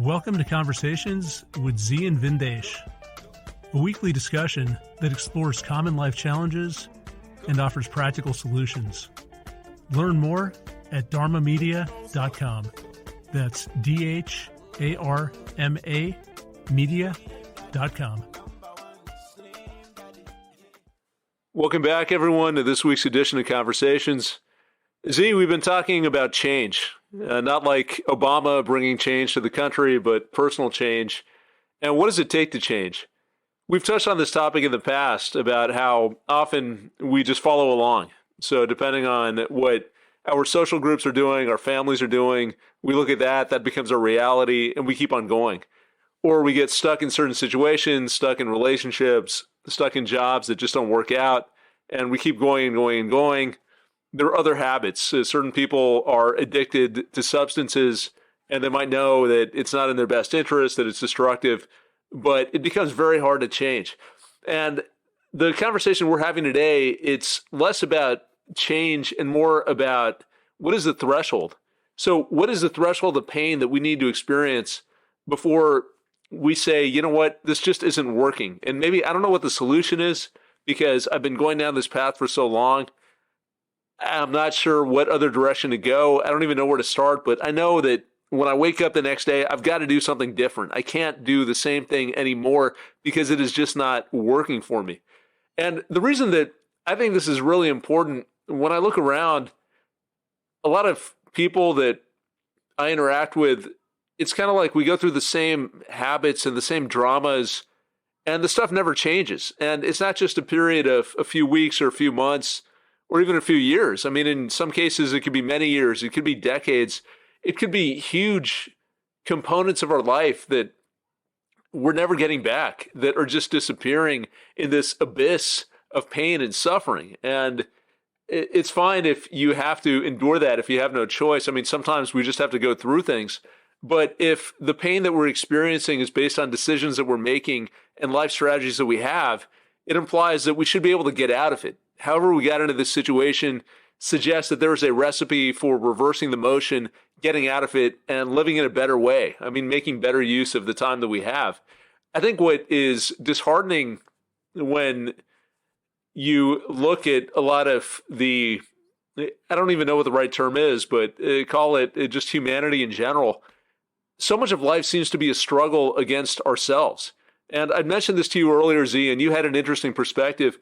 Welcome to Conversations with Zi and Vindesh, a weekly discussion that explores common life challenges and offers practical solutions. Learn more at dharmamedia.com. That's DHARMA media.com. Welcome back, everyone, to this week's edition of Conversations. Z, we've been talking about change, not like Obama bringing change to the country, but personal change. And what does it take to change? We've touched on this topic in the past about how often we just follow along. So depending on what our social groups are doing, our families are doing, we look at that becomes our reality, and we keep on going. Or we get stuck in certain situations, stuck in relationships, stuck in jobs that just don't work out, and we keep going and going and going. There are other habits. Certain people are addicted to substances, and they might know that it's not in their best interest, that it's destructive, but it becomes very hard to change. And the conversation we're having today, it's less about change and more about what is the threshold. So what is the threshold of pain that we need to experience before we say, you know what, this just isn't working? And maybe I don't know what the solution is because I've been going down this path for so long. I'm not sure what other direction to go. I don't even know where to start, but I know that when I wake up the next day, I've got to do something different. I can't do the same thing anymore because it is just not working for me. And the reason that I think this is really important, when I look around, a lot of people that I interact with, it's kind of like we go through the same habits and the same dramas, and the stuff never changes. And it's not just a period of a few weeks or a few months or even a few years. I mean, in some cases, it could be many years. It could be decades. It could be huge components of our life that we're never getting back, that are just disappearing in this abyss of pain and suffering. And it's fine if you have to endure that, if you have no choice. I mean, sometimes we just have to go through things. But if the pain that we're experiencing is based on decisions that we're making and life strategies that we have, it implies that we should be able to get out of it. However we got into this situation suggests that there is a recipe for reversing the motion, getting out of it, and living in a better way. I mean, making better use of the time that we have. I think what is disheartening when you look at a lot of the, I don't even know what the right term is, but call it just humanity in general. So much of life seems to be a struggle against ourselves. And I mentioned this to you earlier, Z, and you had an interesting perspective.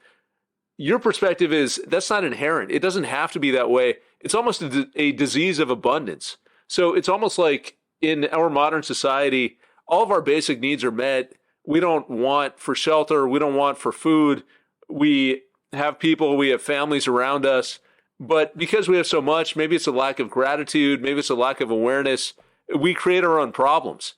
Your perspective is that's not inherent. It doesn't have to be that way. It's almost a disease of abundance. So it's almost like in our modern society, all of our basic needs are met. We don't want for shelter. We don't want for food. We have people, we have families around us. But because we have so much, maybe it's a lack of gratitude, maybe it's a lack of awareness, we create our own problems.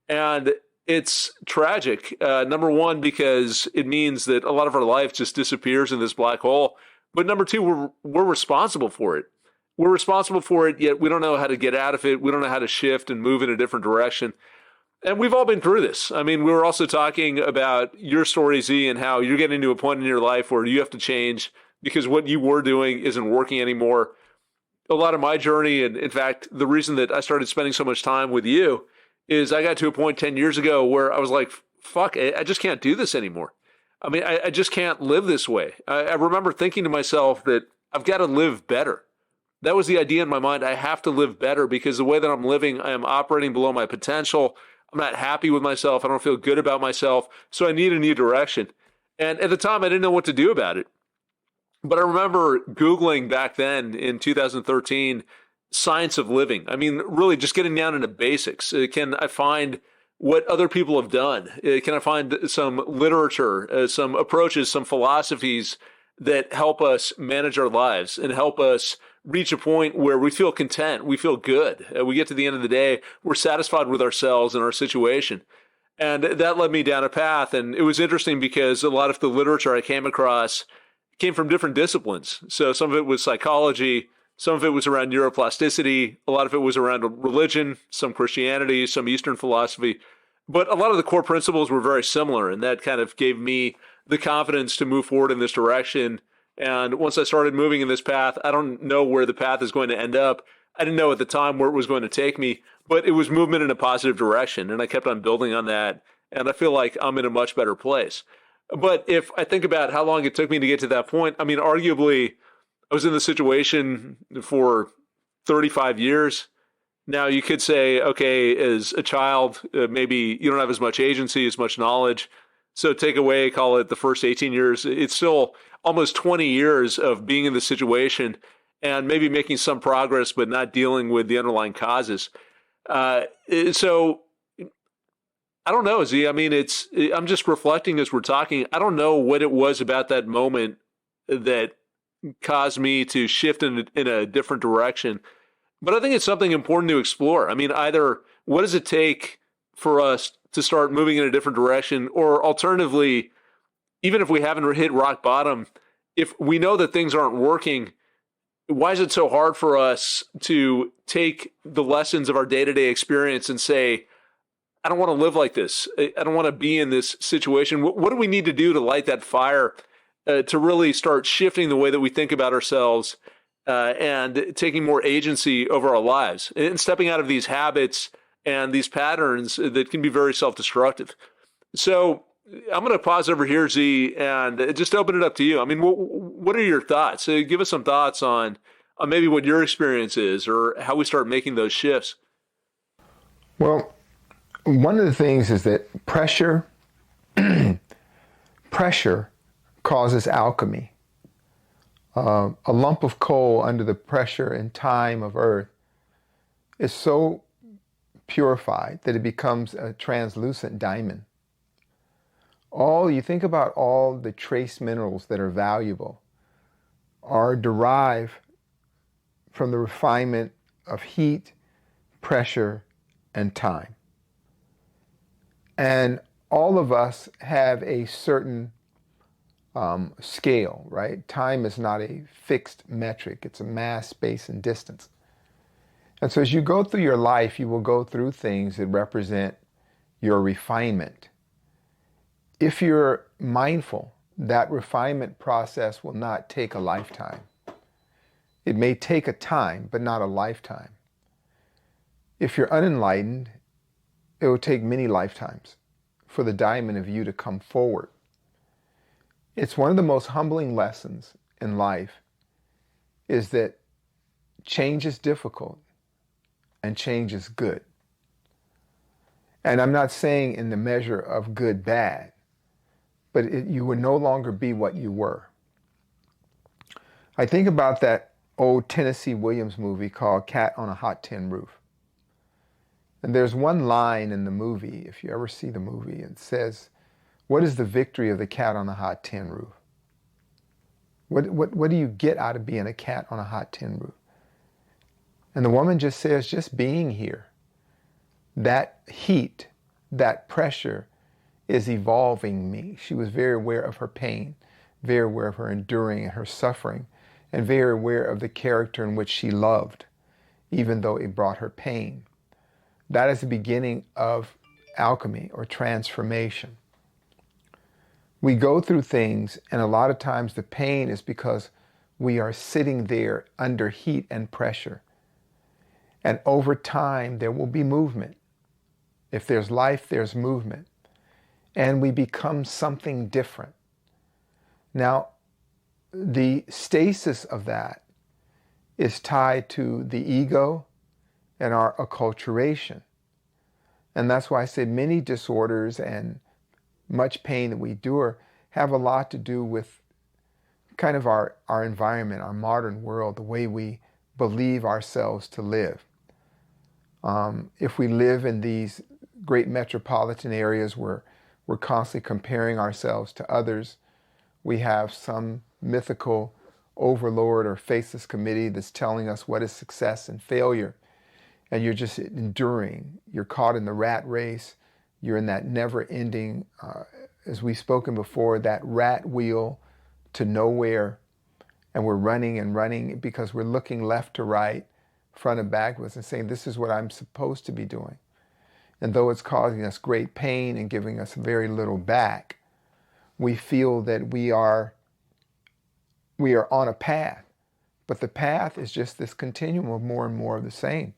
And it's tragic, number one, because it means that a lot of our life just disappears in this black hole. But number two, we're responsible for it. We're responsible for it, yet we don't know how to get out of it. We don't know how to shift and move in a different direction. And we've all been through this. I mean, we were also talking about your story, Z, and how you're getting to a point in your life where you have to change because what you were doing isn't working anymore. A lot of my journey, and in fact, the reason that I started spending so much time with you is I got to a point 10 years ago where I was like, fuck, I just can't do this anymore. I mean, I just can't live this way. I remember thinking to myself that I've got to live better. That was the idea in my mind. I have to live better because the way that I'm living, I am operating below my potential. I'm not happy with myself. I don't feel good about myself. So I need a new direction. And at the time, I didn't know what to do about it. But I remember Googling back then in 2013, science of living. I mean, really just getting down into basics. Can I find what other people have done? Can I find some literature, some approaches, some philosophies that help us manage our lives and help us reach a point where we feel content, we feel good. We get to the end of the day, we're satisfied with ourselves and our situation. And that led me down a path. And it was interesting because a lot of the literature I came across came from different disciplines. So some of it was psychology, some of it was around neuroplasticity, a lot of it was around religion, some Christianity, some Eastern philosophy. But a lot of the core principles were very similar, and that kind of gave me the confidence to move forward in this direction. And once I started moving in this path, I don't know where the path is going to end up. I didn't know at the time where it was going to take me, but it was movement in a positive direction. And I kept on building on that. And I feel like I'm in a much better place. But if I think about how long it took me to get to that point, I mean, arguably, I was in the situation for 35 years. Now, you could say, okay, as a child, maybe you don't have as much agency, as much knowledge. So take away, call it the first 18 years. It's still almost 20 years of being in the situation and maybe making some progress, but not dealing with the underlying causes. So I don't know, Z. I mean, I'm just reflecting as we're talking. I don't know what it was about that moment that caused me to shift in a different direction. But I think it's something important to explore. I mean, either what does it take for us to start moving in a different direction, or alternatively, even if we haven't hit rock bottom, if we know that things aren't working, why is it so hard for us to take the lessons of our day-to-day experience and say, I don't want to live like this. I don't want to be in this situation. What do we need to do to light that fire to really start shifting the way that we think about ourselves and taking more agency over our lives and stepping out of these habits and these patterns that can be very self-destructive? So I'm going to pause over here, Z, and just open it up to you. I mean, what are your thoughts? Give us some thoughts on maybe what your experience is or how we start making those shifts. Well, one of the things is that pressure causes alchemy. A lump of coal under the pressure and time of earth is so purified that it becomes a translucent diamond. You think about all the trace minerals that are valuable are derived from the refinement of heat, pressure, and time. And all of us have a certain scale, right? Time is not a fixed metric. It's a mass, space, and distance. And so as you go through your life, you will go through things that represent your refinement. If you're mindful, that refinement process will not take a lifetime. It may take a time, but not a lifetime. If you're unenlightened, it will take many lifetimes for the diamond of you to come forward. It's one of the most humbling lessons in life is that change is difficult and change is good. And I'm not saying in the measure of good, bad, but you will no longer be what you were. I think about that old Tennessee Williams movie called Cat on a Hot Tin Roof. And there's one line in the movie, if you ever see the movie, it says, what is the victory of the cat on a hot tin roof? What do you get out of being a cat on a hot tin roof? And the woman just says, just being here. That heat, that pressure is evolving me. She was very aware of her pain, very aware of her enduring and her suffering, and very aware of the character in which she loved, even though it brought her pain. That is the beginning of alchemy or transformation. We go through things, and a lot of times the pain is because we are sitting there under heat and pressure. And over time, there will be movement. If there's life, there's movement. And we become something different. Now, the stasis of that is tied to the ego and our acculturation. And that's why I say many disorders and much pain that we endure have a lot to do with kind of our environment, our modern world, the way we believe ourselves to live. If we live in these great metropolitan areas where we're constantly comparing ourselves to others, we have some mythical overlord or faceless committee that's telling us what is success and failure. And you're just enduring. You're caught in the rat race. You're in that never-ending, as we've spoken before, that rat wheel to nowhere. And we're running and running because we're looking left to right, front and backwards, and saying, this is what I'm supposed to be doing. And though it's causing us great pain and giving us very little back, we feel that we are on a path But the path is just this continuum of more and more of the same.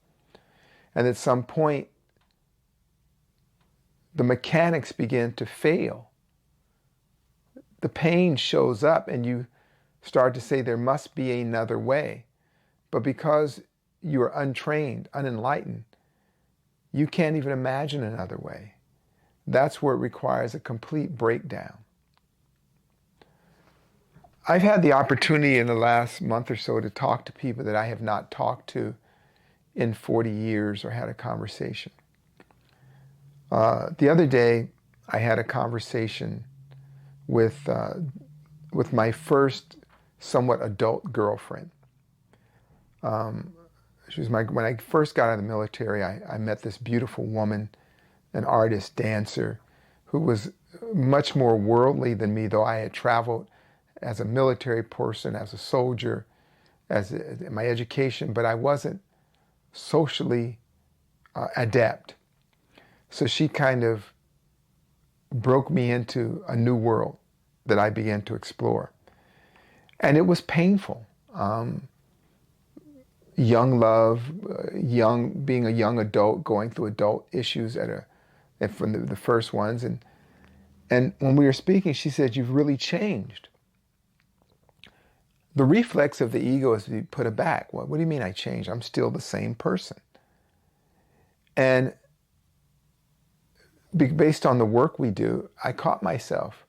And at some point, the mechanics begin to fail. The pain shows up and you start to say there must be another way. But because you are untrained, unenlightened, you can't even imagine another way. That's where it requires a complete breakdown. I've had the opportunity in the last month or so to talk to people that I have not talked to in 40 years or had a conversation. The other day, I had a conversation with my first somewhat adult girlfriend. When I first got out of the military, I met this beautiful woman, an artist, dancer, who was much more worldly than me, though I had traveled as a military person, as a soldier, in my education, but I wasn't socially adept. So she kind of broke me into a new world that I began to explore. And it was painful. Young love, being a young adult, going through adult issues from the first ones. And when we were speaking, she said, "You've really changed." The reflex of the ego is to be put aback. What do you mean I changed? I'm still the same person. And based on the work we do, I caught myself.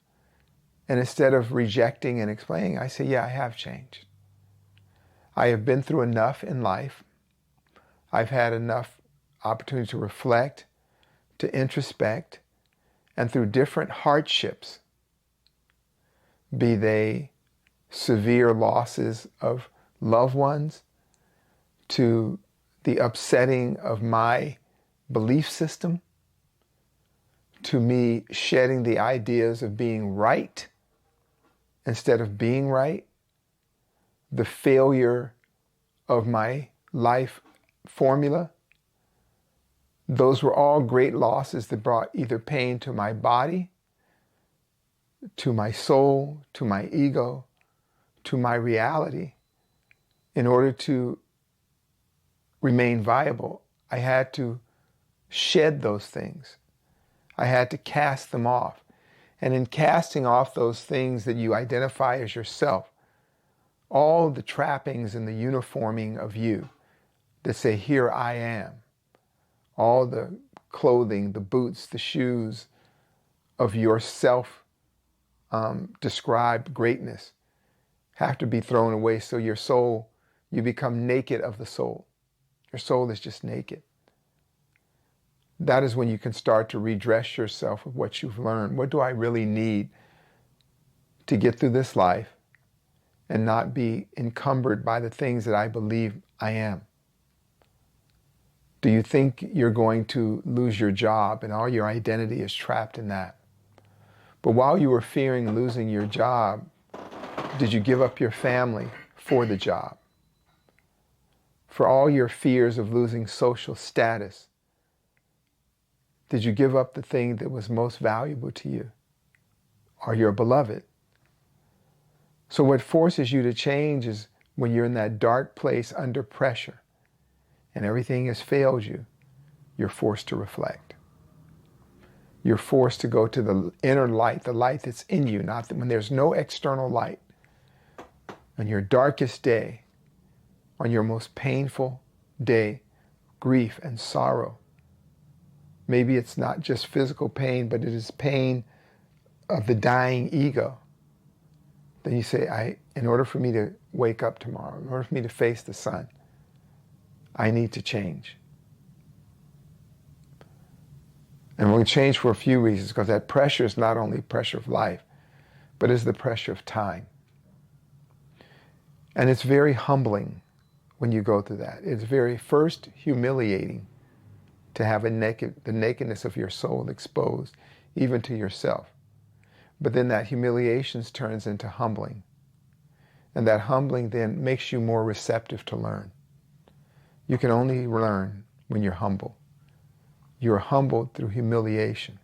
And instead of rejecting and explaining, I say, yeah, I have changed. I have been through enough in life. I've had enough opportunity to reflect, to introspect, and through different hardships, be they severe losses of loved ones, to the upsetting of my belief system, to me shedding the ideas of being right instead of being right, the failure of my life formula. Those were all great losses that brought either pain to my body, to my soul, to my ego, to my reality. In order to remain viable, I had to shed those things. I had to cast them off. And in casting off those things that you identify as yourself, all the trappings and the uniforming of you that say, here I am, all the clothing, the boots, the shoes of your self-described greatness have to be thrown away, so your soul, you become naked of the soul. Your soul is just naked. That is when you can start to redress yourself with what you've learned. What do I really need to get through this life and not be encumbered by the things that I believe I am? Do you think you're going to lose your job and all your identity is trapped in that? But while you were fearing losing your job, did you give up your family for the job? For all your fears of losing social status, did you give up the thing that was most valuable to you, or your beloved? So what forces you to change is when you're in that dark place under pressure and everything has failed you, you're forced to reflect. You're forced to go to the inner light, the light that's in you, not when there's no external light. On your darkest day, on your most painful day, grief and sorrow. Maybe it's not just physical pain, but it is pain of the dying ego. Then you say, in order for me to wake up tomorrow, in order for me to face the sun, I need to change. And we'll change for a few reasons, because that pressure is not only pressure of life, but is the pressure of time. And it's very humbling when you go through that. It's very first humiliating to have the nakedness of your soul exposed, even to yourself. But then that humiliation turns into humbling. And that humbling then makes you more receptive to learn. You can only learn when you're humble. You're humbled through humiliation.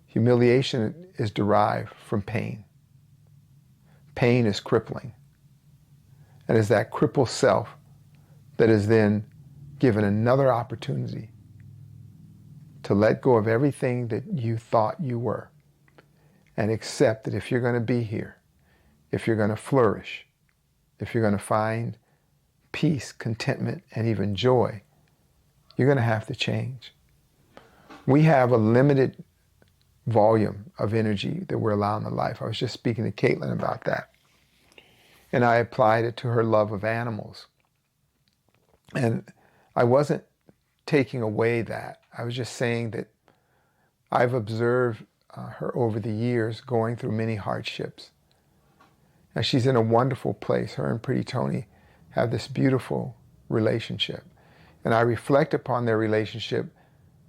Humiliation is derived from pain. Pain is crippling. And it's that crippled self that is then given another opportunity to let go of everything that you thought you were and accept that if you're going to be here, if you're going to flourish, if you're going to find peace, contentment, and even joy, you're going to have to change. We have a limited volume of energy that we're allowing in life. I was just speaking to Caitlin about that. And I applied it to her love of animals. And I wasn't taking away that. I was just saying that I've observed her over the years going through many hardships. And she's in a wonderful place. Her and Pretty Tony have this beautiful relationship. And I reflect upon their relationship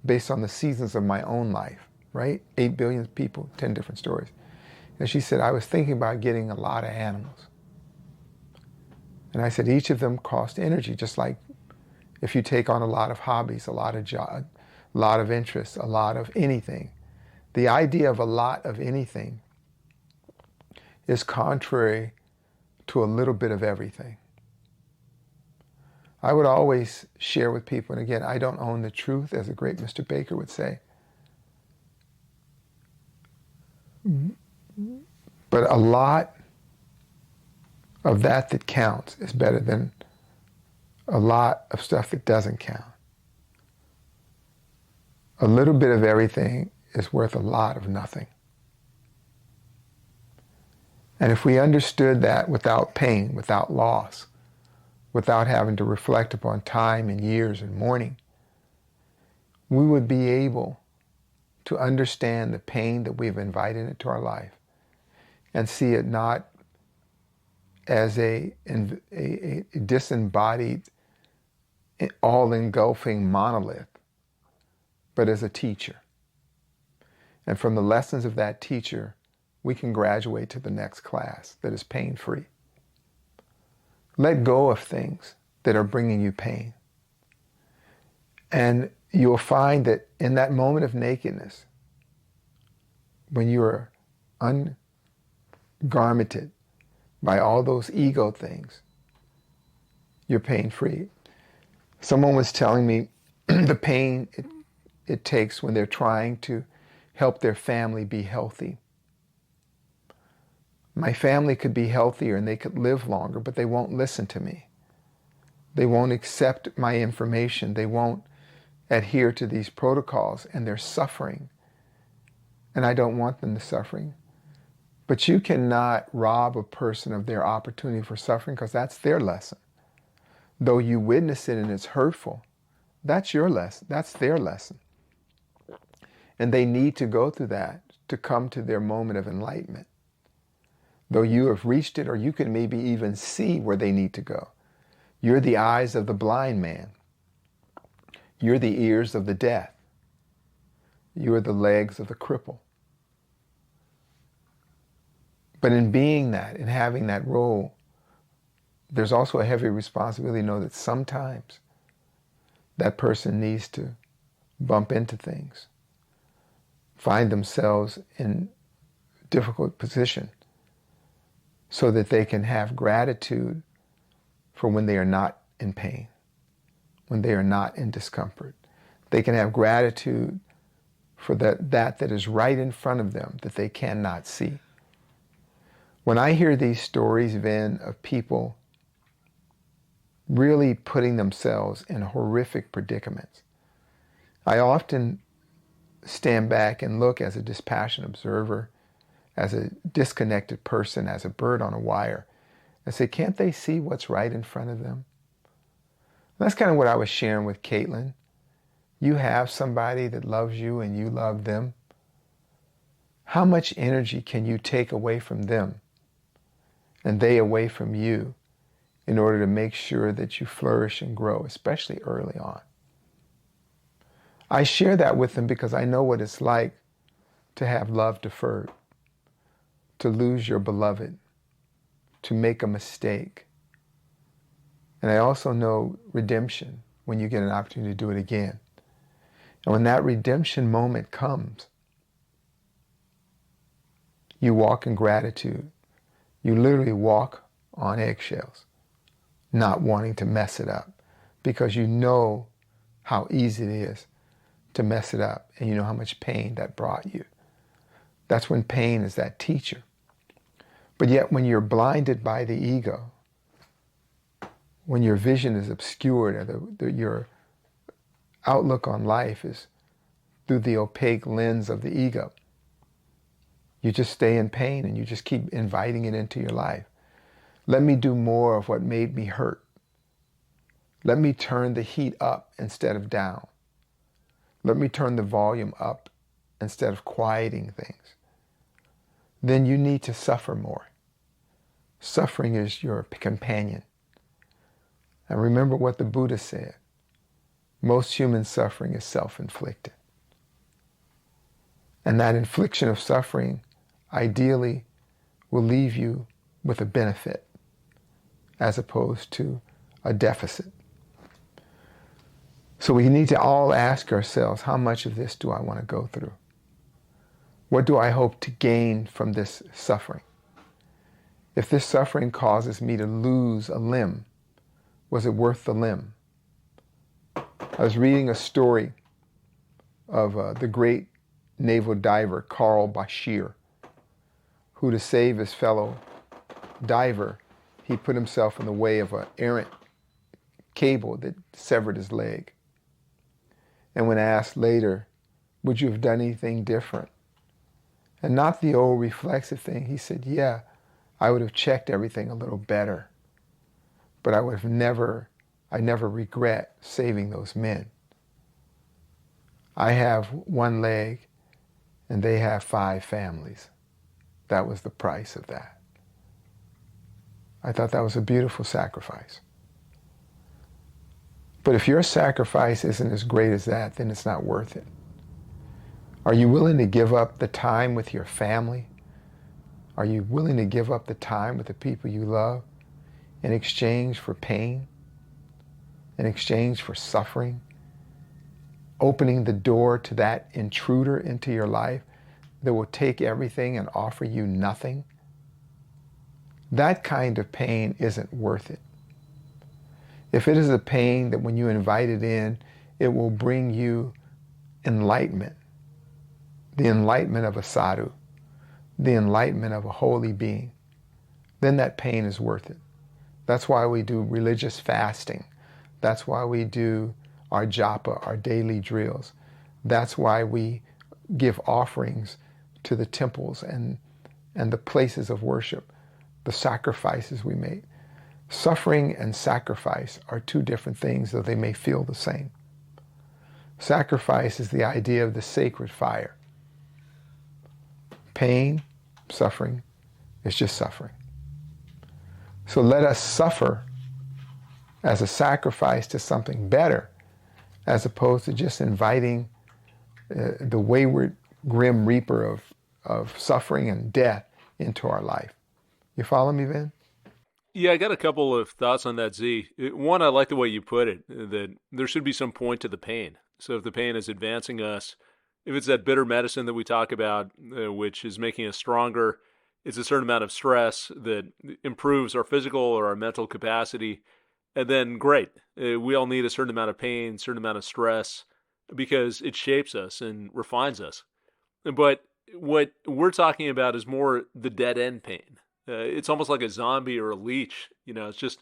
based on the seasons of my own life, right? 8 billion people, 10 different stories. And she said, I was thinking about getting a lot of animals. And I said, each of them cost energy, just like if you take on a lot of hobbies, a lot of job, a lot of interests, a lot of anything. The idea of a lot of anything is contrary to a little bit of everything. I would always share with people, and again, I don't own the truth, as the great Mr. Baker would say. But a lot of that counts is better than a lot of stuff that doesn't count. A little bit of everything is worth a lot of nothing. And if we understood that without pain, without loss, without having to reflect upon time and years and mourning, we would be able to understand the pain that we've invited into our life and see it not as a disembodied, all-engulfing monolith, but as a teacher. And from the lessons of that teacher, we can graduate to the next class that is pain-free. Let go of things that are bringing you pain. And you'll find that in that moment of nakedness, when you are ungarmented by all those ego things, you're pain-free. Someone was telling me the pain it takes when they're trying to help their family be healthy. My family could be healthier and they could live longer, but they won't listen to me. They won't accept my information. They won't adhere to these protocols, and they're suffering. And I don't want them to suffering. But you cannot rob a person of their opportunity for suffering, because that's their lesson. Though you witness it and it's hurtful, that's your lesson. That's their lesson. And they need to go through that to come to their moment of enlightenment. Though you have reached it, or you can maybe even see where they need to go. You're the eyes of the blind man. You're the ears of the deaf. You are the legs of the cripple. But in being that, in having that role, there's also a heavy responsibility to know that sometimes that person needs to bump into things, find themselves in a difficult position, so that they can have gratitude for when they are not in pain, when they are not in discomfort. They can have gratitude for that is right in front of them that they cannot see. When I hear these stories, Vin, of people really putting themselves in horrific predicaments, I often stand back and look as a dispassionate observer, as a disconnected person, as a bird on a wire, and say, can't they see what's right in front of them? And that's kind of what I was sharing with Caitlin. You have somebody that loves you and you love them. How much energy can you take away from them and they away from you in order to make sure that you flourish and grow, especially early on? I share that with them because I know what it's like to have love deferred, to lose your beloved, to make a mistake. And I also know redemption, when you get an opportunity to do it again. And when that redemption moment comes, you walk in gratitude. You literally walk on eggshells. not wanting to mess it up, because you know how easy it is to mess it up, and you know how much pain that brought you. That's when pain is that teacher. But yet when you're blinded by the ego, when your vision is obscured, or your outlook on life is through the opaque lens of the ego, you just stay in pain and you just keep inviting it into your life. Let me do more of what made me hurt. Let me turn the heat up instead of down. Let me turn the volume up instead of quieting things. Then you need to suffer more. Suffering is your companion. And remember what the Buddha said. Most human suffering is self-inflicted. And that infliction of suffering ideally will leave you with a benefit as opposed to a deficit. So we need to all ask ourselves, how much of this do I want to go through? What do I hope to gain from this suffering? If this suffering causes me to lose a limb, was it worth the limb? I was reading a story of the great naval diver Karl Bashir, who, to save his fellow diver, he put himself in the way of an errant cable that severed his leg. And when asked later, would you have done anything different? And not the old reflexive thing, he said, yeah, I would have checked everything a little better, but I never regret saving those men. I have one leg and they have 5 families. That was the price of that. I thought that was a beautiful sacrifice. But if your sacrifice isn't as great as that, then it's not worth it. Are you willing to give up the time with your family? Are you willing to give up the time with the people you love in exchange for pain, in exchange for suffering, opening the door to that intruder into your life that will take everything and offer you nothing? That kind of pain isn't worth it. If it is a pain that when you invite it in, it will bring you enlightenment, the enlightenment of a sadhu, the enlightenment of a holy being, then that pain is worth it. That's why we do religious fasting. That's why we do our japa, our daily drills. That's why we give offerings to the temples and the places of worship, the sacrifices we make. Suffering and sacrifice are 2 different things, though they may feel the same. Sacrifice is the idea of the sacred fire. Pain, suffering, is just suffering. So let us suffer as a sacrifice to something better, as opposed to just inviting the wayward, grim reaper of suffering and death into our life. You follow me, Vin? Yeah, I got a couple of thoughts on that, Z. One, I like the way you put it, that there should be some point to the pain. So if the pain is advancing us, if it's that bitter medicine that we talk about, which is making us stronger, it's a certain amount of stress that improves our physical or our mental capacity, and then great. We all need a certain amount of pain, certain amount of stress, because it shapes us and refines us. But what we're talking about is more the dead end pain. It's almost like a zombie or a leech. It's just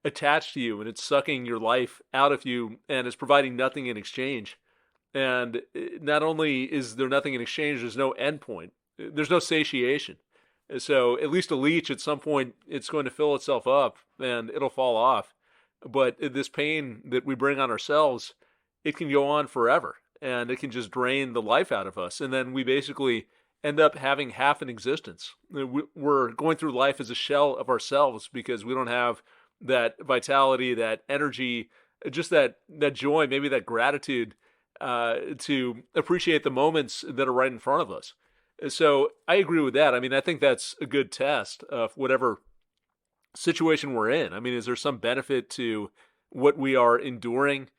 attached to you and it's sucking your life out of you and it's providing nothing in exchange. And not only is there nothing in exchange, there's no end point. There's no satiation. So at least a leech, at some point, it's going to fill itself up and it'll fall off. But this pain that we bring on ourselves, it can go on forever and it can just drain the life out of us. And then we basically end up having half an existence. We're going through life as a shell of ourselves because we don't have that vitality, that energy, just that joy, maybe that gratitude to appreciate the moments that are right in front of us. So I agree with that. I mean, I think that's a good test of whatever situation we're in. I mean, is there some benefit to what we are enduring?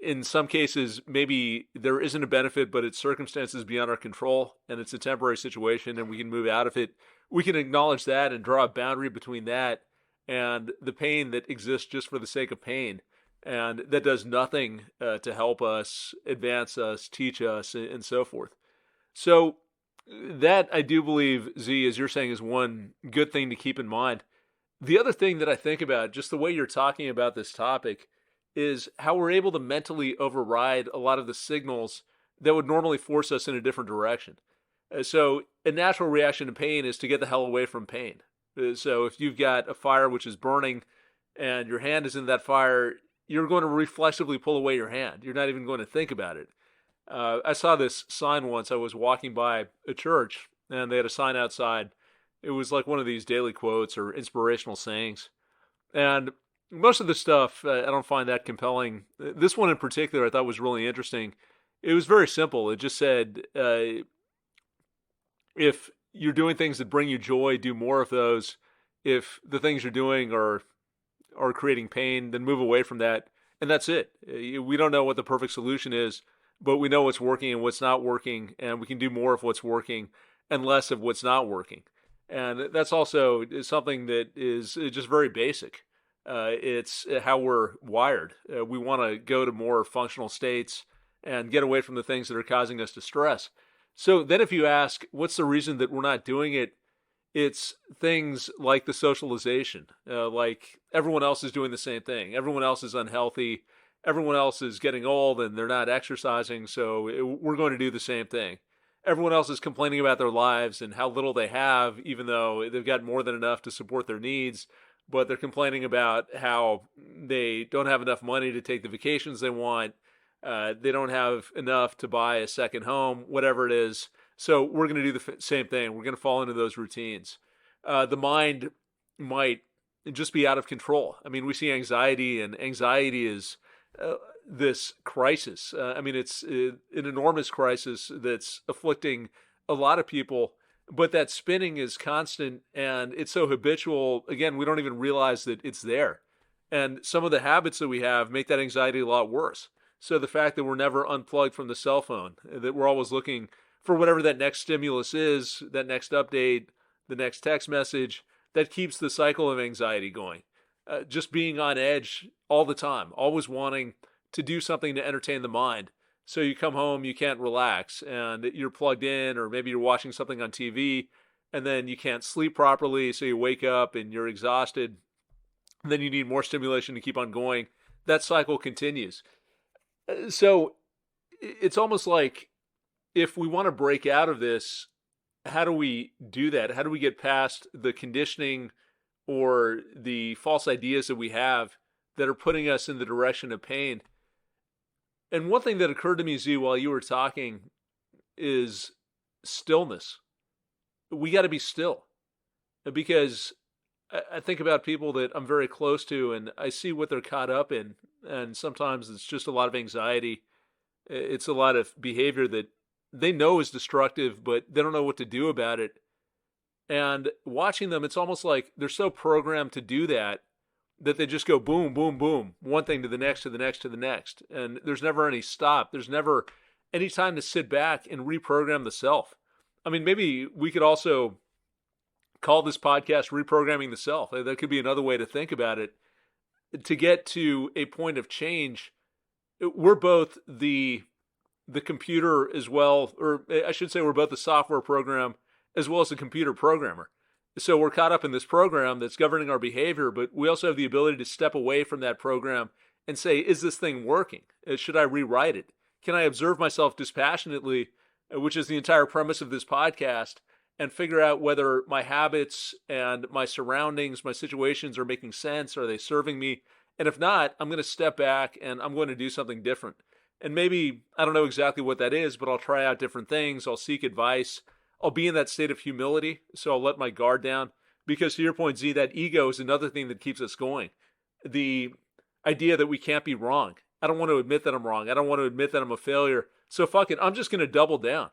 In some cases, maybe there isn't a benefit, but it's circumstances beyond our control and it's a temporary situation and we can move out of it. We can acknowledge that and draw a boundary between that and the pain that exists just for the sake of pain, and that does nothing to help us, advance us, teach us, and so forth. So that, I do believe, Z, as you're saying, is one good thing to keep in mind. The other thing that I think about, just the way you're talking about this topic, is how we're able to mentally override a lot of the signals that would normally force us in a different direction. So a natural reaction to pain is to get the hell away from pain. So if you've got a fire which is burning and your hand is in that fire, you're going to reflexively pull away your hand. You're not even going to think about it. I saw this sign once. I was walking by a church and they had a sign outside. It was like one of these daily quotes or inspirational sayings. And most of the stuff I don't find that compelling. This one in particular I thought was really interesting. It was very simple. It just said, if you're doing things that bring you joy, do more of those. If the things you're doing are creating pain, then move away from that. And that's it. We don't know what the perfect solution is, but we know what's working and what's not working, and we can do more of what's working and less of what's not working. And that's also something that is just very basic. It's how we're wired. We want to go to more functional states and get away from the things that are causing us distress. So then if you ask, what's the reason that we're not doing it? It's things like the socialization, like everyone else is doing the same thing. Everyone else is unhealthy. Everyone else is getting old and they're not exercising, so we're going to do the same thing. Everyone else is complaining about their lives and how little they have, even though they've got more than enough to support their needs, but they're complaining about how they don't have enough money to take the vacations they want. They don't have enough to buy a second home, whatever it is. So we're going to do the same thing. We're going to fall into those routines. The mind might just be out of control. I mean, we see anxiety, and anxiety is this crisis. I mean, it's an enormous crisis that's afflicting a lot of people, but that spinning is constant and it's so habitual. Again, we don't even realize that it's there. And some of the habits that we have make that anxiety a lot worse. So the fact that we're never unplugged from the cell phone, that we're always looking for whatever that next stimulus is, that next update, the next text message, that keeps the cycle of anxiety going. Just being on edge all the time, always wanting to do something to entertain the mind. So you come home, you can't relax, and you're plugged in, or maybe you're watching something on TV, and then you can't sleep properly, so you wake up and you're exhausted. And then you need more stimulation to keep on going. That cycle continues. So it's almost like if we want to break out of this, how do we do that? How do we get past the conditioning or the false ideas that we have that are putting us in the direction of pain? And one thing that occurred to me, Z, while you were talking is stillness. We got to be still, because I think about people that I'm very close to and I see what they're caught up in. And sometimes it's just a lot of anxiety. It's a lot of behavior that they know is destructive, but they don't know what to do about it. And watching them, it's almost like they're so programmed to do that they just go boom, boom, boom, one thing to the next, to the next, to the next. And there's never any stop. There's never any time to sit back and reprogram the self. I mean, maybe we could also call this podcast Reprogramming the Self. That could be another way to think about it. To get to a point of change, we're both the computer as well, or I should say we're both the software program as well as the computer programmer. So we're caught up in this program that's governing our behavior, but we also have the ability to step away from that program and say, is this thing working? Should I rewrite it? Can I observe myself dispassionately, which is the entire premise of this podcast, and figure out whether my habits and my surroundings, my situations are making sense? Are they serving me? And if not, I'm going to step back and I'm going to do something different. And maybe, I don't know exactly what that is, but I'll try out different things. I'll seek advice. I'll be in that state of humility, so I'll let my guard down. Because to your point, Z, that ego is another thing that keeps us going. The idea that we can't be wrong. I don't want to admit that I'm wrong. I don't want to admit that I'm a failure. So fuck it, I'm just going to double down.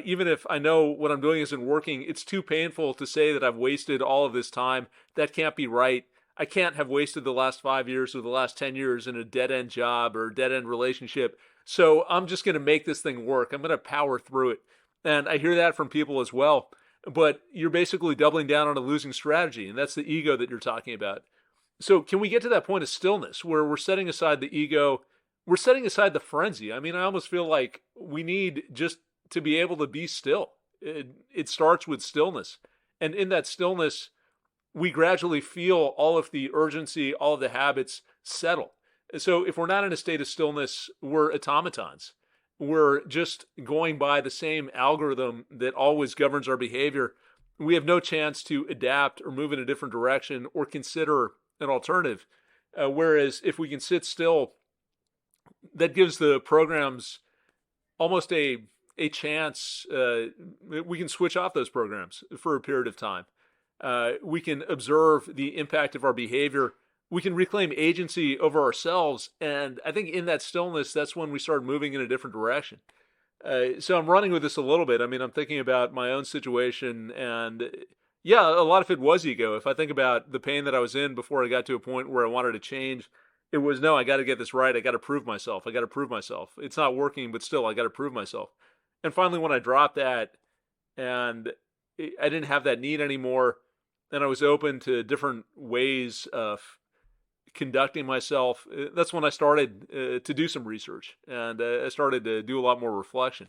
Even if I know what I'm doing isn't working, it's too painful to say that I've wasted all of this time. That can't be right. I can't have wasted the last 5 years or the last 10 years in a dead-end job or a dead-end relationship. So I'm just going to make this thing work. I'm going to power through it. And I hear that from people as well. but you're basically doubling down on a losing strategy, and that's the ego that you're talking about. So can we get to that point of stillness where we're setting aside the ego, we're setting aside the frenzy? I mean, I almost feel like we need just to be able to be still. It starts with stillness. And in that stillness, we gradually feel all of the urgency, all of the habits settle. So if we're not in a state of stillness, we're automatons. We're just going by the same algorithm that always governs our behavior. We have no chance to adapt or move in a different direction or consider an alternative. Whereas if we can sit still, that gives the programs almost a chance. We can switch off those programs for a period of time. We can observe the impact of our behavior. We can reclaim agency over ourselves. And I think in that stillness, that's when we start moving in a different direction. So I'm running with this a little bit. I mean, I'm thinking about my own situation, and yeah, a lot of it was ego. If I think about the pain that I was in before I got to a point where I wanted to change, it was, no, I got to get this right. I got to prove myself. I got to prove myself. It's not working, but still, I got to prove myself. And finally, when I dropped that and I didn't have that need anymore, and I was open to different ways of conducting myself, that's when I started to do some research, and I started to do a lot more reflection.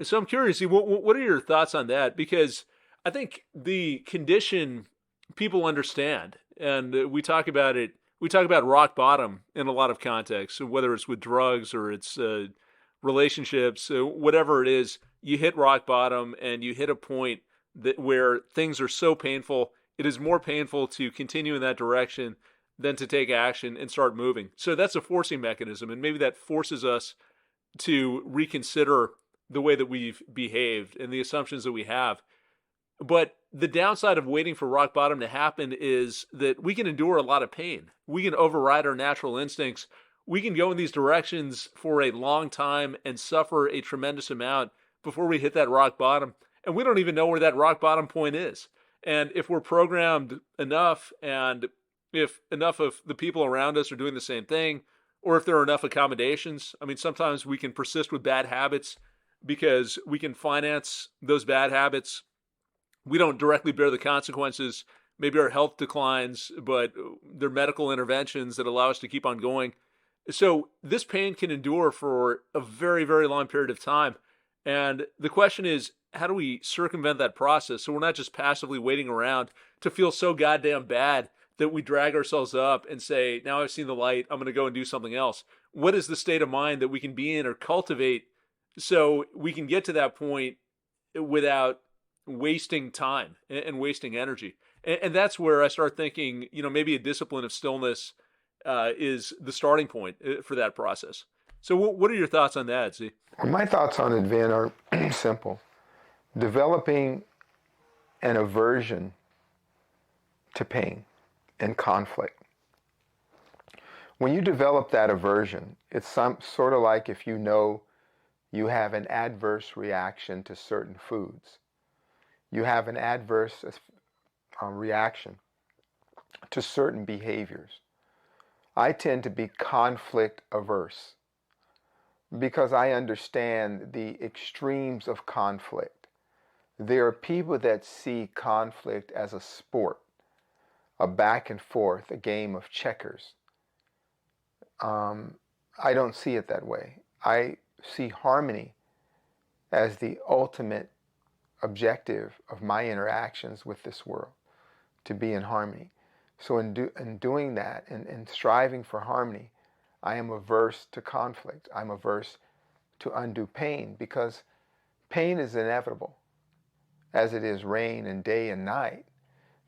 So I'm curious, what are your thoughts on that? Because I think the condition people understand, and we talk about it. We talk about rock bottom in a lot of contexts, whether it's with drugs or it's relationships, whatever it is. You hit rock bottom, and you hit a point where things are so painful. It is more painful to continue in that direction than to take action and start moving. So that's a forcing mechanism, and maybe that forces us to reconsider the way that we've behaved and the assumptions that we have. But the downside of waiting for rock bottom to happen is that we can endure a lot of pain. We can override our natural instincts. We can go in these directions for a long time and suffer a tremendous amount before we hit that rock bottom. And we don't even know where that rock bottom point is. And if we're programmed enough, and if enough of the people around us are doing the same thing, or if there are enough accommodations, I mean, sometimes we can persist with bad habits because we can finance those bad habits. We don't directly bear the consequences. Maybe our health declines, but they're medical interventions that allow us to keep on going. So this pain can endure for a very, very long period of time. And the question is, how do we circumvent that process so we're not just passively waiting around to feel so goddamn bad that we drag ourselves up and say, now I've seen the light, I'm going to go and do something else? What is the state of mind that we can be in or cultivate so we can get to that point without wasting time and wasting energy? And that's where I start thinking, maybe a discipline of stillness is the starting point for that process. So what are your thoughts on that, Z? My thoughts on it, Vin, are simple. Developing an aversion to pain and conflict. When you develop that aversion, it's sort of like if you have an adverse reaction to certain foods. You have an adverse reaction to certain behaviors. I tend to be conflict averse because I understand the extremes of conflict. There are people that see conflict as a sport, a back and forth, a game of checkers. I don't see it that way. I see harmony as the ultimate objective of my interactions with this world, to be in harmony. So in doing that and striving for harmony, I am averse to conflict. I'm averse to undue pain, because pain is inevitable. As it is rain and day and night,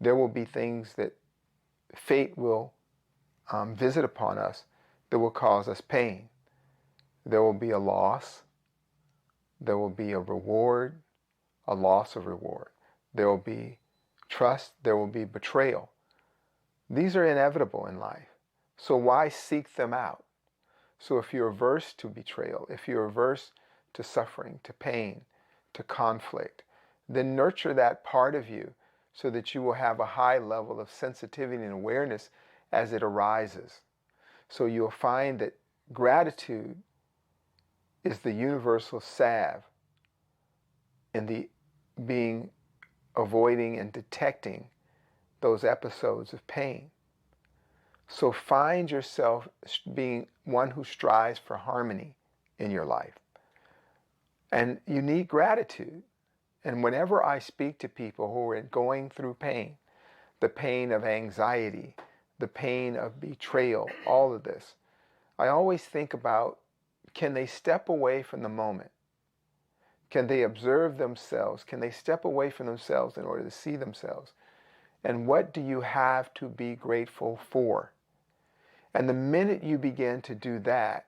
there will be things that fate will visit upon us that will cause us pain. There will be a loss. There will be a reward, a loss of reward. There will be trust. There will be betrayal. These are inevitable in life. So why seek them out? So if you're averse to betrayal, if you're averse to suffering, to pain, to conflict, then nurture that part of you so that you will have a high level of sensitivity and awareness as it arises. So you'll find that gratitude is the universal salve and the being avoiding and detecting those episodes of pain. So find yourself being one who strives for harmony in your life. And you need gratitude. And whenever I speak to people who are going through pain, the pain of anxiety, the pain of betrayal, all of this, I always think about, can they step away from the moment? Can they observe themselves? Can they step away from themselves in order to see themselves? And what do you have to be grateful for? And the minute you begin to do that,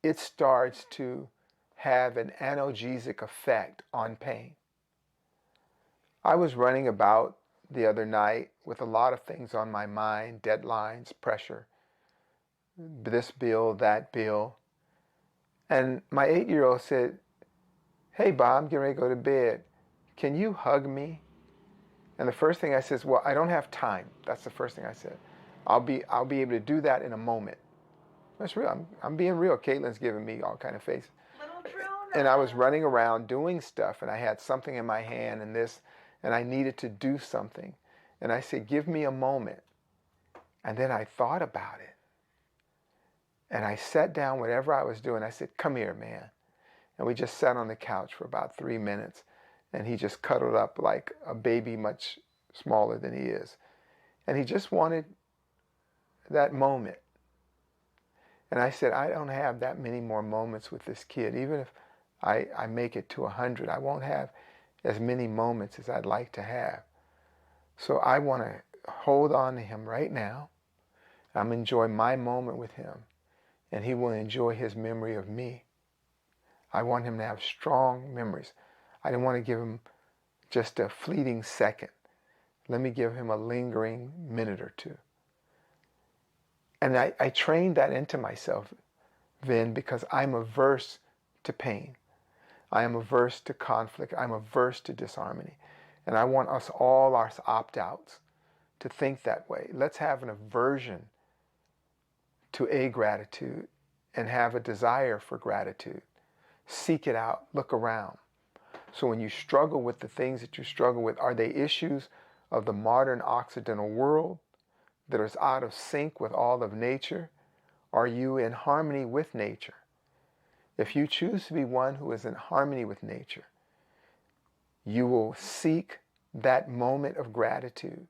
it starts to have an analgesic effect on pain. I was running about the other night with a lot of things on my mind, deadlines, pressure, this bill, that bill. And my 8-year-old said, "Hey, Bob, I'm getting ready to go to bed. Can you hug me?" And the first thing I said is, "Well, I don't have time." That's the first thing I said. I'll be able to do that in a moment. That's real. I'm being real. Caitlin's giving me all kind of faces. And I was running around doing stuff, and I had something in my hand and this, and I needed to do something. And I said, "Give me a moment." And then I thought about it. And I sat down, whatever I was doing, I said, "Come here, man." And we just sat on the couch for about 3 minutes. And he just cuddled up like a baby much smaller than he is. And he just wanted that moment. And I said, I don't have that many more moments with this kid. Even if I make it to 100, I won't have as many moments as I'd like to have. So I want to hold on to him right now. I'm enjoy my moment with him. And he will enjoy his memory of me. I want him to have strong memories. I didn't want to give him just a fleeting second. Let me give him a lingering minute or two. And I trained that into myself, Vin, because I'm averse to pain. I am averse to conflict. I'm averse to disharmony. And I want us all, our opt-outs, to think that way. Let's have an aversion to gratitude and have a desire for gratitude. Seek it out. Look around. So when you struggle with the things that you struggle with, are they issues of the modern Occidental world that is out of sync with all of nature? Are you in harmony with nature? If you choose to be one who is in harmony with nature, you will seek that moment of gratitude.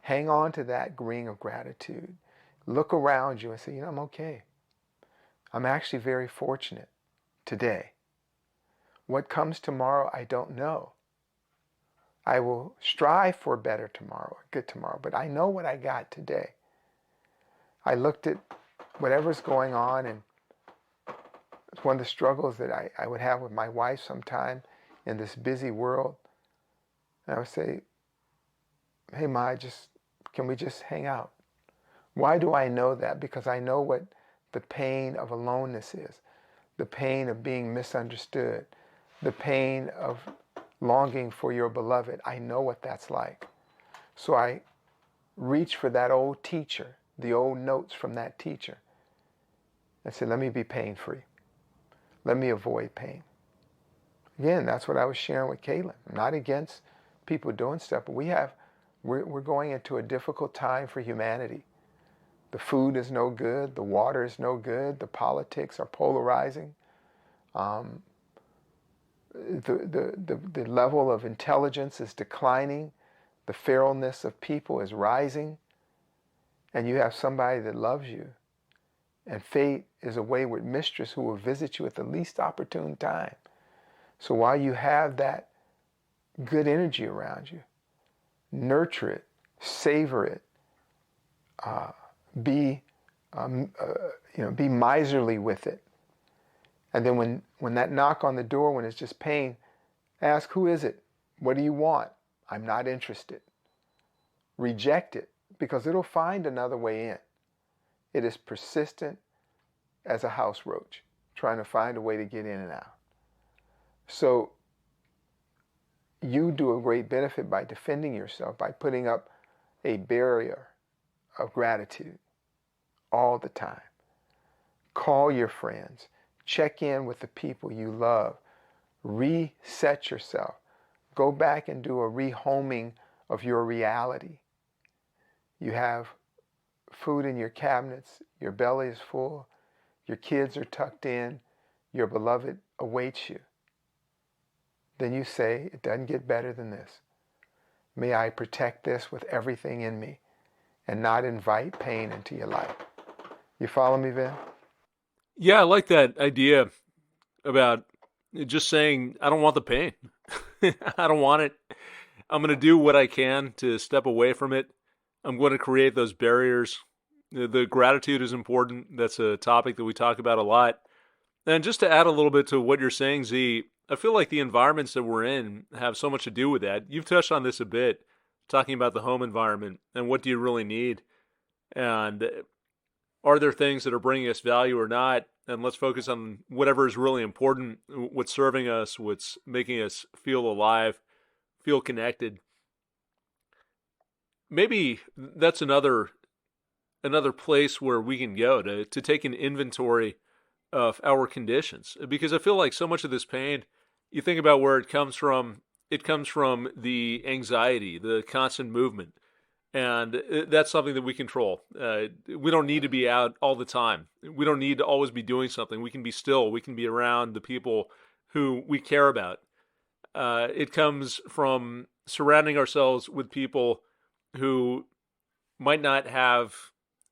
Hang on to that ring of gratitude. Look around you and say, I'm okay. I'm actually very fortunate today. What comes tomorrow, I don't know. I will strive for a better tomorrow, a good tomorrow, but I know what I got today. I looked at whatever's going on, and it's one of the struggles that I would have with my wife sometime in this busy world. And I would say, "Hey, Ma, can we just hang out?" Why do I know that? Because I know what the pain of aloneness is, the pain of being misunderstood, the pain of longing for your beloved. I know what that's like. So I reach for that old teacher, the old notes from that teacher, and say, let me be pain-free. Let me avoid pain. Again, that's what I was sharing with Caitlin. I'm not against people doing stuff, but we're going into a difficult time for humanity. The food is no good. The water is no good. The politics are polarizing. The level of intelligence is declining. The feralness of people is rising. And you have somebody that loves you. And fate is a wayward mistress who will visit you at the least opportune time. So while you have that good energy around you, nurture it, savor it, be miserly with it. And then when that knock on the door, when it's just pain, ask, who is it? What do you want? I'm not interested. Reject it, because it'll find another way in. It is persistent as a house roach, trying to find a way to get in and out. So you do a great benefit by defending yourself, by putting up a barrier of gratitude all the time. Call your friends. Check in with the people you love. Reset yourself. Go back and do a rehoming of your reality. You have food in your cabinets, your belly is full, your kids are tucked in, your beloved awaits you. Then you say, it doesn't get better than this. May I protect this with everything in me and not invite pain into your life. You follow me, Vin? Yeah, I like that idea about just saying, I don't want the pain. I don't want it. I'm going to do what I can to step away from it. I'm going to create those barriers. The gratitude is important. That's a topic that we talk about a lot. And just to add a little bit to what you're saying, Z, I feel like the environments that we're in have so much to do with that. You've touched on this a bit, talking about the home environment and what do you really need. And are there things that are bringing us value or not? And let's focus on whatever is really important, what's serving us, what's making us feel alive, feel connected. Maybe that's another place where we can go to take an inventory of our conditions. Because I feel like so much of this pain, you think about where it comes from the anxiety, the constant movement. And that's something that we control. We don't need to be out all the time. We don't need to always be doing something. We can be still. We can be around the people who we care about. It comes from surrounding ourselves with people who might not have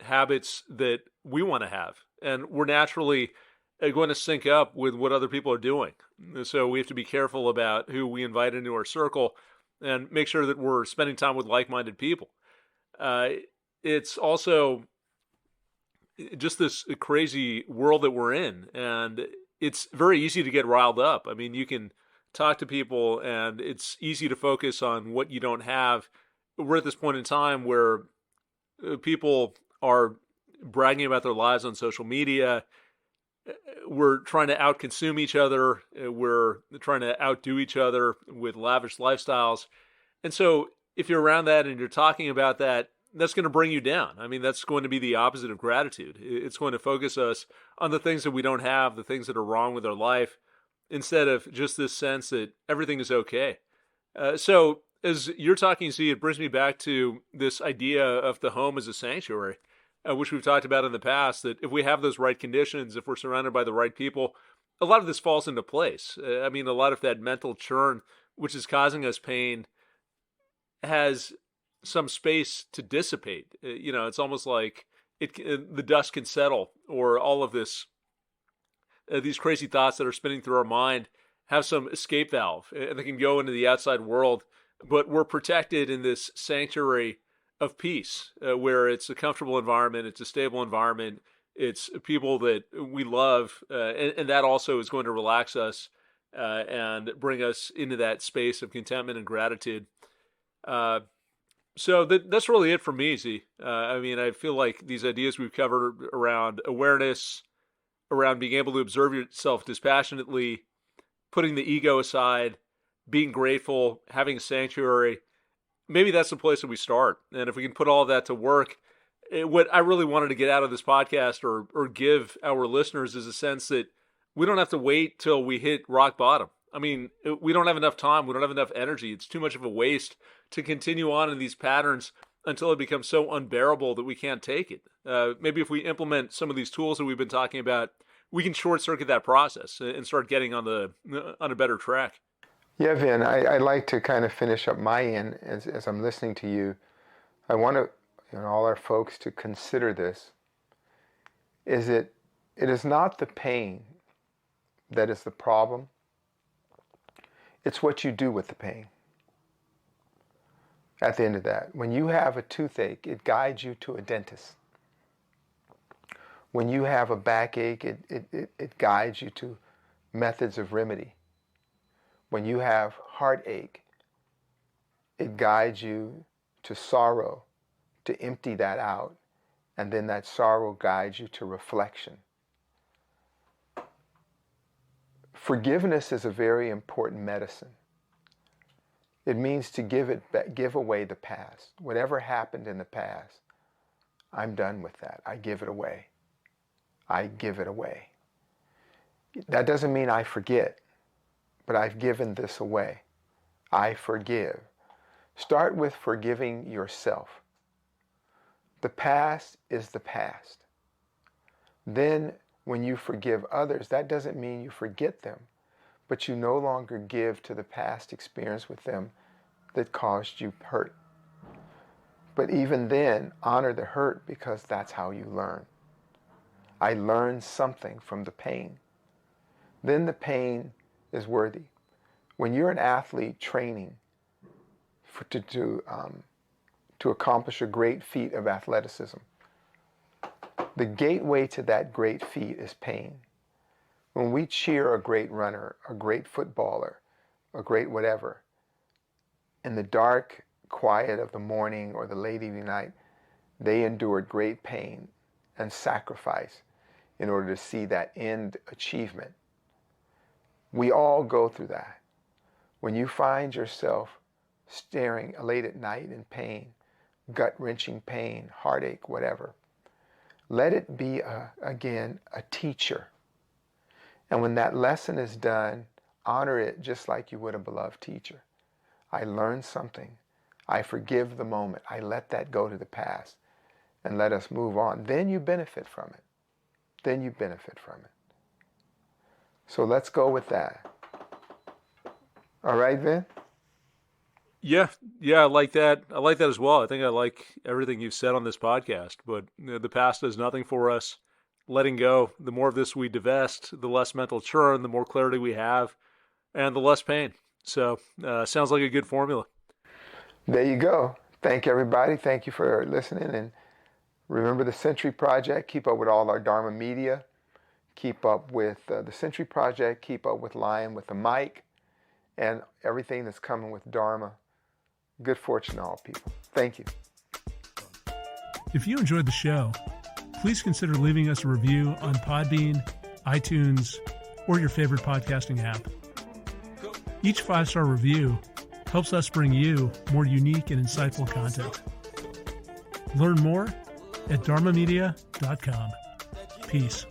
habits that we want to have. And we're naturally going to sync up with what other people are doing. So we have to be careful about who we invite into our circle and make sure that we're spending time with like-minded people. It's also just this crazy world that we're in, and it's very easy to get riled up. I mean, you can talk to people, and it's easy to focus on what you don't have. We're at this point in time where people are bragging about their lives on social media. We're trying to outconsume each other. We're trying to outdo each other with lavish lifestyles. And so if you're around that and you're talking about that, that's going to bring you down. I mean, that's going to be the opposite of gratitude. It's going to focus us on the things that we don't have, the things that are wrong with our life, instead of just this sense that everything is okay. So as you're talking, Z, it brings me back to this idea of the home as a sanctuary, which we've talked about in the past, that if we have those right conditions, if we're surrounded by the right people, a lot of this falls into place. I mean, a lot of that mental churn, which is causing us pain, has some space to dissipate. It's almost like the dust can settle, or all of this, these crazy thoughts that are spinning through our mind have some escape valve, and they can go into the outside world. But we're protected in this sanctuary of peace, where it's a comfortable environment, it's a stable environment, it's people that we love, and that also is going to relax us and bring us into that space of contentment and gratitude. So that's really it for me, Z. I mean, I feel like these ideas we've covered around awareness, around being able to observe yourself dispassionately, putting the ego aside, being grateful, having a sanctuary, maybe that's the place that we start. And if we can put all of that to work, what I really wanted to get out of this podcast or give our listeners is a sense that we don't have to wait till we hit rock bottom. I mean, we don't have enough time. We don't have enough energy. It's too much of a waste to continue on in these patterns until it becomes so unbearable that we can't take it. Maybe if we implement some of these tools that we've been talking about, we can short circuit that process and start getting on a better track. Yeah, Vin, I'd like to kind of finish up my end as I'm listening to you. I want all our folks to consider this. It is not the pain that is the problem. It's what you do with the pain. At the end of that, when you have a toothache, it guides you to a dentist. When you have a backache, it guides you to methods of remedy. When you have heartache, it guides you to sorrow, to empty that out, and then that sorrow guides you to reflection. Forgiveness is a very important medicine. It means to give away the past. Whatever happened in the past, I'm done with that. I give it away. I give it away. That doesn't mean I forget, but I've given this away. I forgive. Start with forgiving yourself. The past is the past. Then when you forgive others, that doesn't mean you forget them, but you no longer give to the past experience with them that caused you hurt. But even then, honor the hurt, because that's how you learn. I learned something from the pain. Then the pain is worthy. When you're an athlete training to accomplish a great feat of athleticism, the gateway to that great feat is pain. When we cheer a great runner, a great footballer, a great whatever, in the dark quiet of the morning or the late evening night, they endured great pain and sacrifice in order to see that end achievement. We all go through that. When you find yourself staring late at night in pain, gut-wrenching pain, heartache, whatever, let it be, again, a teacher. And when that lesson is done, honor it just like you would a beloved teacher. I learned something. I forgive the moment. I let that go to the past and let us move on. Then you benefit from it. Then you benefit from it. So let's go with that. All right, Vin? Yeah, I like that. I like that as well. I think I like everything you've said on this podcast, but the past does nothing for us. Letting go, the more of this we divest, the less mental churn, the more clarity we have, and the less pain. So sounds like a good formula. There you go. Thank everybody. Thank you for listening. And remember the Century Project. Keep up with all our Dharma media. Keep up with the Century Project. Keep up with Lion with the mic and everything that's coming with Dharma. Good fortune to all people. Thank you. If you enjoyed the show, please consider leaving us a review on Podbean, iTunes, or your favorite podcasting app. Each 5-star review helps us bring you more unique and insightful content. Learn more at dharmamedia.com. Peace.